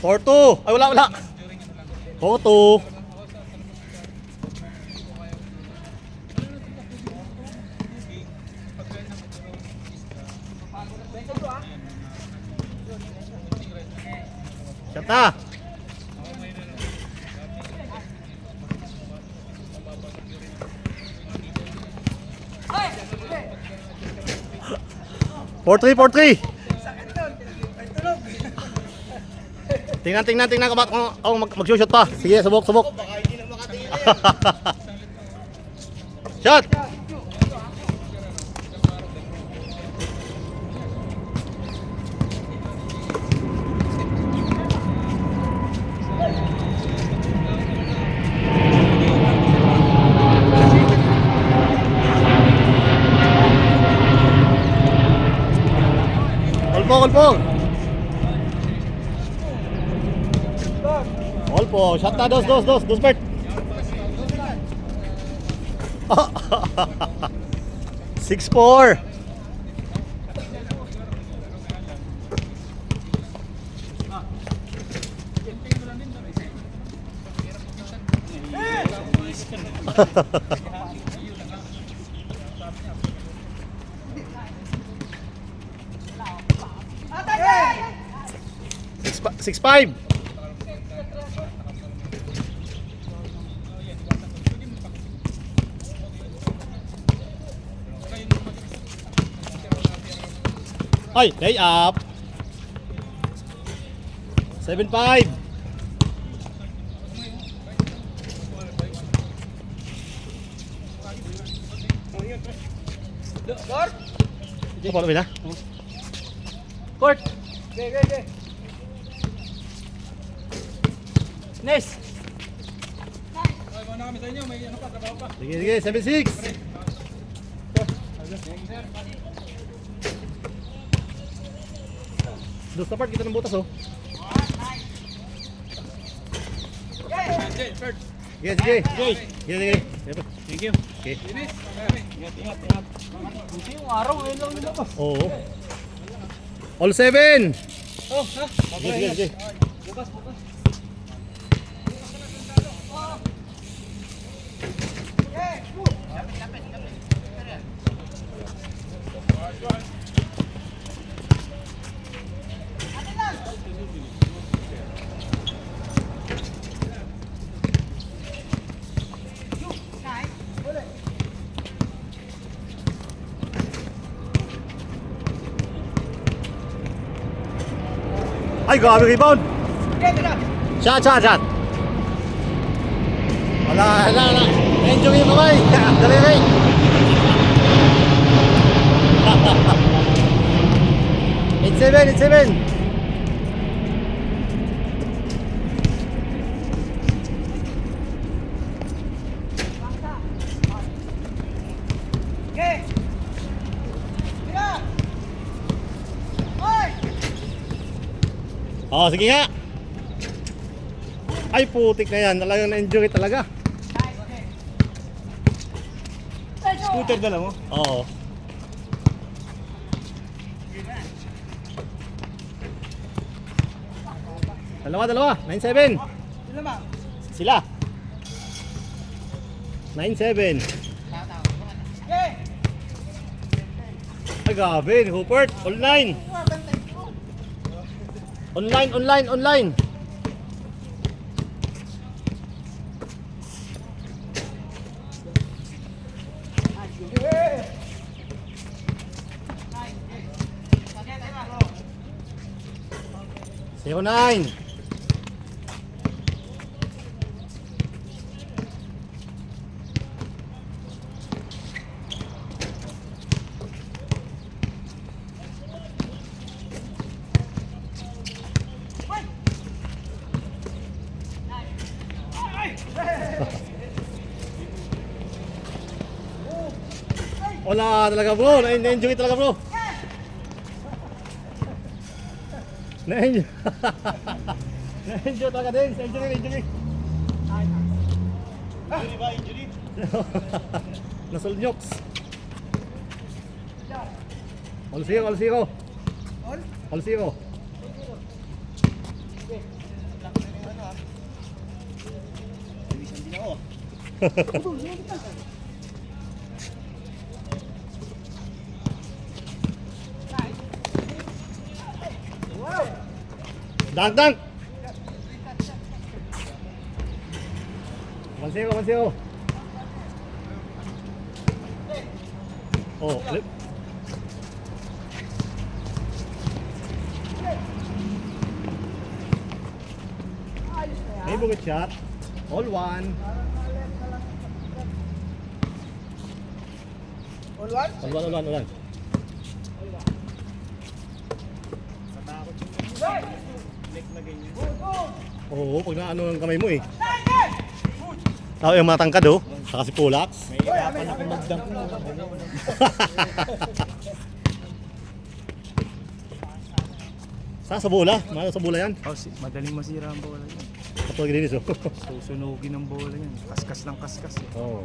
4-2. Ay, wala. 4-2. Shot na. Four three. Tingnan kung mag-shoot pa. Sige, subok. Shot. Olpo, shot na, dos, Bert. 6-4. Six five. Ay, lay up. 7-5. Court. Apa na? Court. Okay. Nice. Sige, 7-6. Dos na part kita ng butas oh. Sige. Thank you. Okay. Ingat. Hindi yung araw ngayon lang nilabas. Oo. All 7. Oh, ha? Sige. Bukas. Ay, grabe rebound. Shot. Wala. Enjoy yung kamay. Dali. It's 7. Oh, sige nga. Ay, putik na yan. Talagang na-enjoy talaga. Scooter na lang mo? Oo. Dalawa. 9-7. Sila. 9-7. Ay, grabe. Hupert. All 9. Online. Zero 9. Wala talaga bro, na-enjoy talaga bro. Na-enjoy. Na-enjoy talaga din, injury. Injury ba, injury? Nasulnyoks. All zero. Bilisan din ako. Dunk, dunk! Manseo, Manseo. Oh, flip. Maybe good shot. All one. All one? All one, all one, all one. Natakot yung leg na ganyan. Oo, pag naano ang kamay mo eh. Tao yung matangkad oh. Saka si Pulax. May ikapan ako mag-dunk mo. Sa bola. Mahal sa bola yan. Oh, madaling masira ang bola yan. Kapag ginigis oh. Susunugin ang bola yan. Kaskas lang kaskas eh. Oo.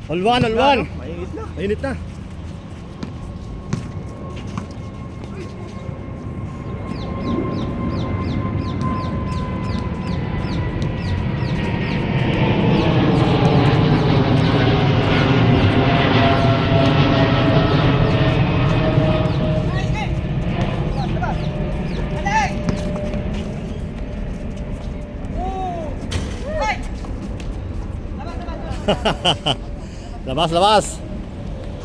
All one, all one. Mainit na. Mainit na. Labas, labas.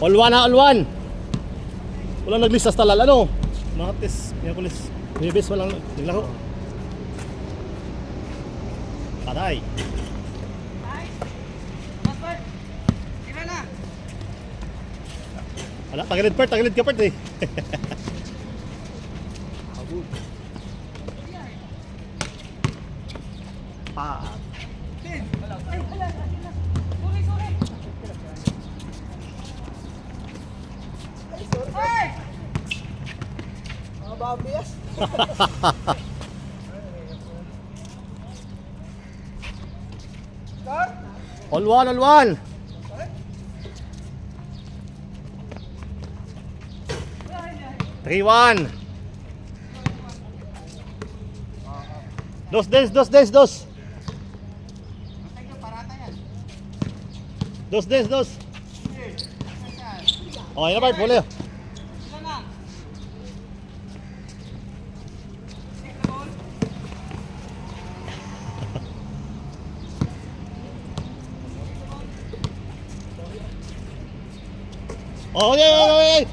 All one ha, all one. Walang nag-list sa talal, ano? Martes, Miyerkules, Huwebes, walang naglaro. Patay. Wala, tagilid ka part eh. Pa. Babias. All one, all one. Three one. Dos. Dos. Oh, yan na part, boleh. Oh, ay.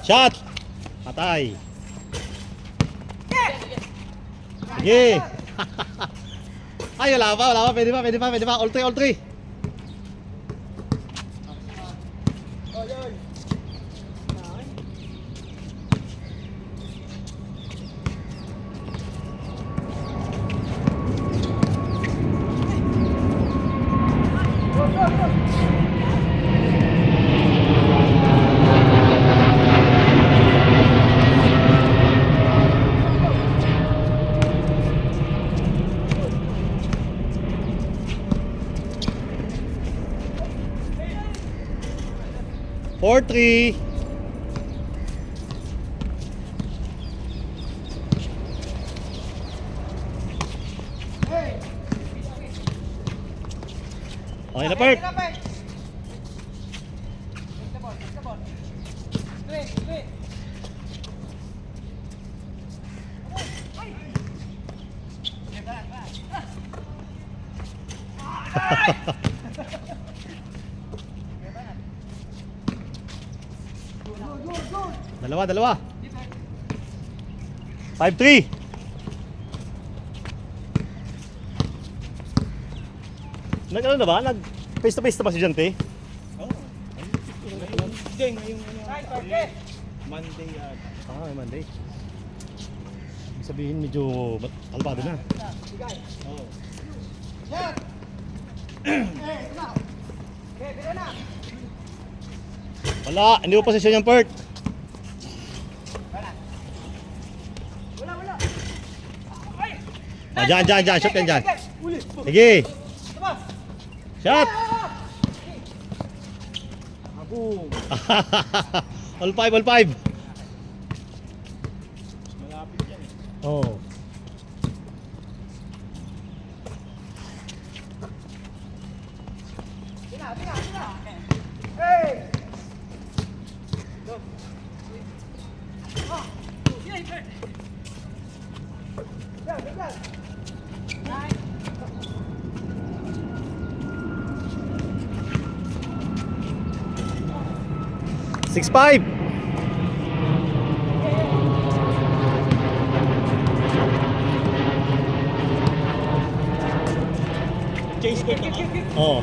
Shot. Patay. Sige. Ay, wala pa. Pwede pa. All three. Four, three. Okay na part. Dalawa. 5-3. Nag-ano na ba? Nag-face to face na ba si Jante? Oo. Hindi, ngayong Monday yata. Ah, Monday. Ibig sabihin medyo kalmado na. Oo. Wala, hindi mo posisyon yung part. Ah, dyan. Shot yan dyan. Sige. Shot. Boom! All five. Malapit yan eh. Oh. Six five. Chase ko naman. Oh.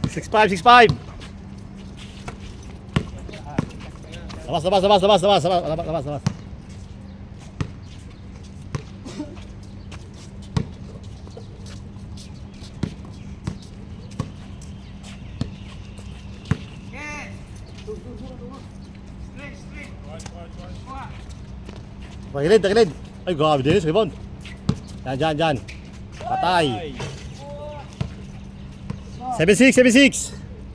Six five. Labas. Tagilid. Ay, grabe Dennis, rebound. Dyan. Patay. 7-6.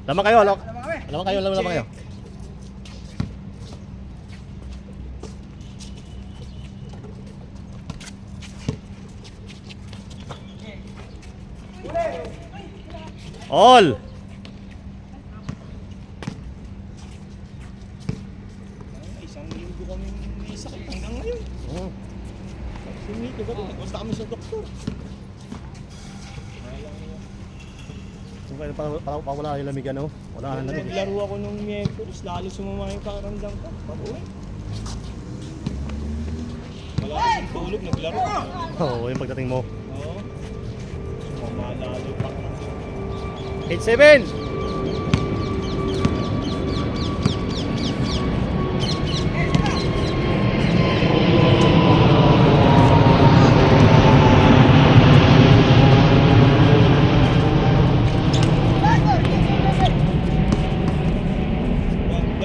Lamang kayo. Lamang kayo. All. Isang linggo kami may sakit hanggang ngayon. Oh. Sumito ba? Basta kami sa doktor. So, kaya parang wala yung lamig ano? Wala na lamig. Naglaro ako nung Miyerkules, lalo sumama yung pakaramdam ko. Pag-uwi. Wala kasing tulog, naglaro. Oo, yung pagdating mo. Oo. Sumama lalo yung pakaramdam. 8-7.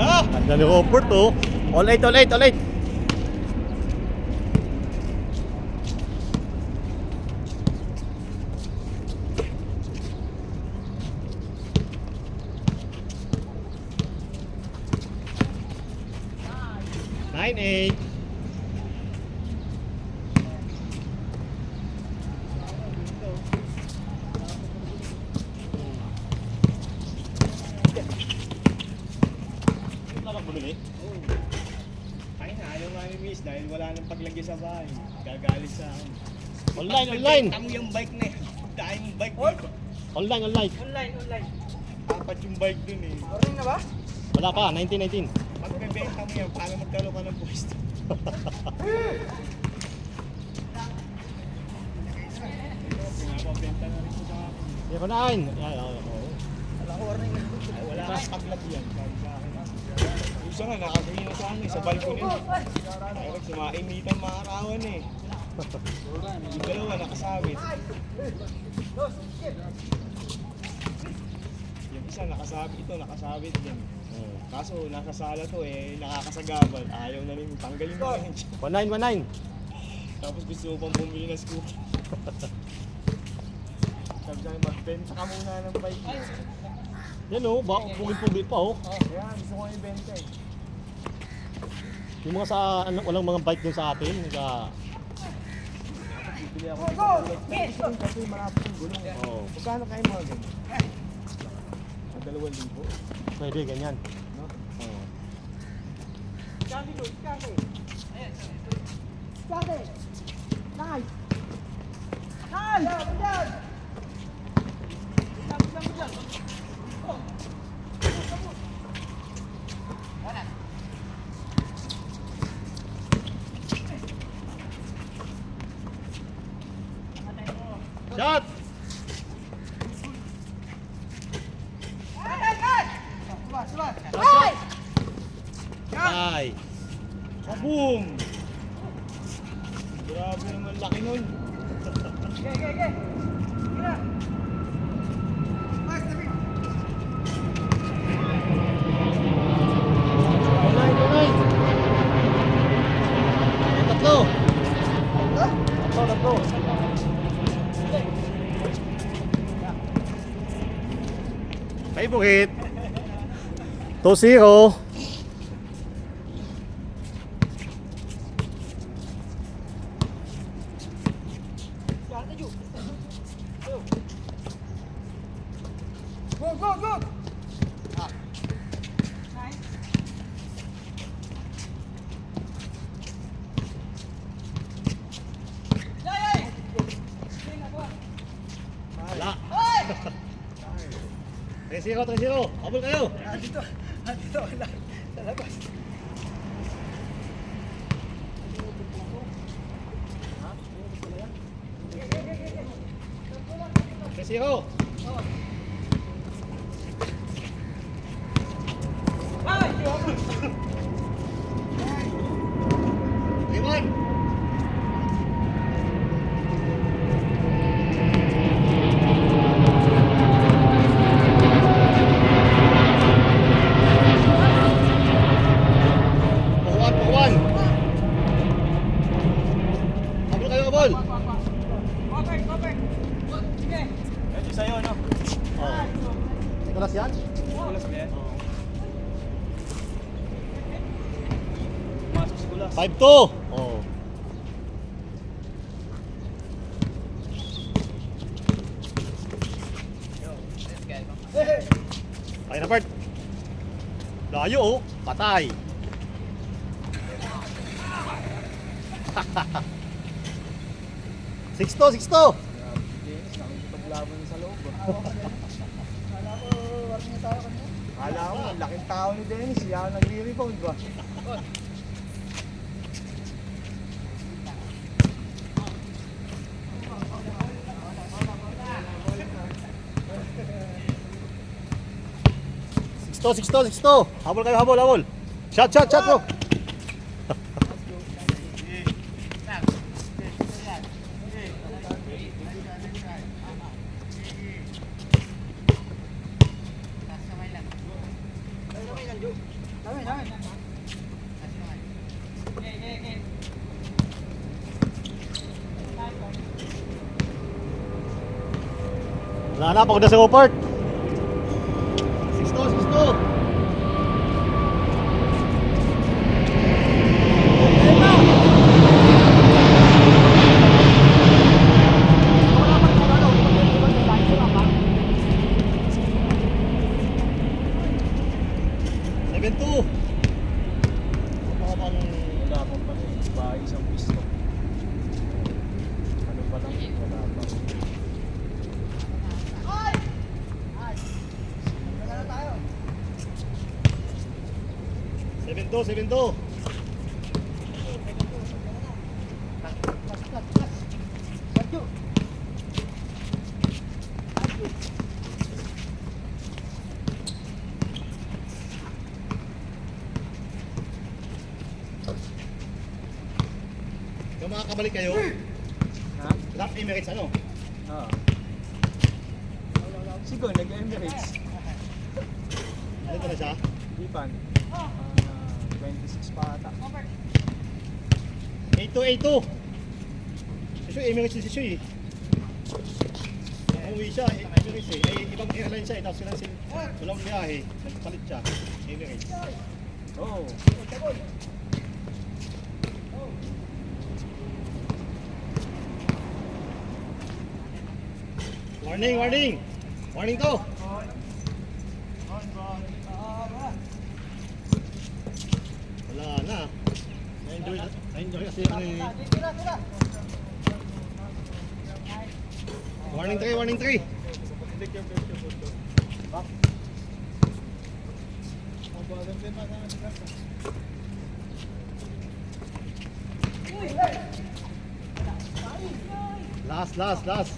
Ganda! Ganda ni Robert oh. All eight. 9-8. Bumili? Ay na, ayaw nga ni Miss dahil wala nang paglagay sa bahay. Gagalit sa akin. Online. Tamo yung bike na eh. Dahil yung bike dito. Online. Online. Apat yung bike dun eh. Order na ba? Wala pa, 19. Pag bebenta mo yan, paano magkaroon ka ng pwesto? Pinapabenta na rin ko sa akin. Hindi ko naan. Wala ko warning na. Ay, wala kang paglagyan. Kahit sa akin. Yung isa nga, nakagawin na sa akin sa balcony. Ay, sumainitan mga arawan eh. Yung dalawa nakasabit. Yung isa nakasabit, ito nakasabit din. Kaso nasa sala to eh, nakakasagabal. Ayaw na rin tanggalin mo yan. 19. Tapos gusto mo pang bumili ng scooter. Sabi sa akin, magbenta ka muna ng bike. Yan oh, pugil pa oh. Kaya gusto ko yung benta eh. Yung mga sa, walang mga bike dun sa atin. Bibili ako ng pagkakas. Kasi malapit yung gulong. Oo. Magkano kayo mga ganyan? 2,000. Pwede, ganyan. No? Oo. Shot! Ay! Kaboom! Grabe naman laki nun. Okay. Mas, Tatlo. Kay Bukit. 2-0. Go, go, go! Wala. 3-0, 3-0. Habol kayo. Dito, wala. Sa labas. Zero. Liwan. Puhuan, puhuan. Habol kayo, habol. Ito sa'yo, no? Oh. Nicolas yan? Wala sa yan? Masok si Kulas. 5-2. Oh. Ay na part. Layo oh, patay. Sixto, sixto. Dennis, nakikipaglaban sa loob. Kala ko, ang laking tao ni Dennis. Siya ang nagre-rebound ba? Sixto, sixto, sixto. Habol kayo, habol, habol. Shot, shot, shot bro. Wala na, pagod na sa Opart. Sixto, sixto. Seven two. Wala akong pa rin. Ba, isang pisto. Ano pa lang? Wala pa. Seven two, seven two. Yung mga kabalik kayo, Ha? Black Emirates ano? Oo. Siguro, nag-Emirates. Ano ito na siya? Ipan. 26 pa ata. A2, A2. Si Shuy, Emirates din si Shuy. Umuwi siya, Emirates eh. Ay, ibang airline siya eh. Tapos sila walang biyahe. Nagpalit siya. Emirates. Oo. Warning, warning! Warning to! Wala na. Na-enjoy kasi ano eh. Warning 3, warning 3. Last, last, last.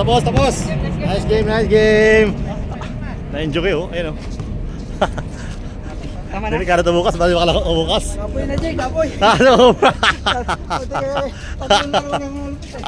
Tapos, tapos. Nice game, nice game. Na-enjoy kayo, ayun o. Tama Hindi ka na ito bukas, bali makalako ko bukas. Kapoy na, Jake, kapoy. Ano? Pati, tatlong laro ng ulpit eh.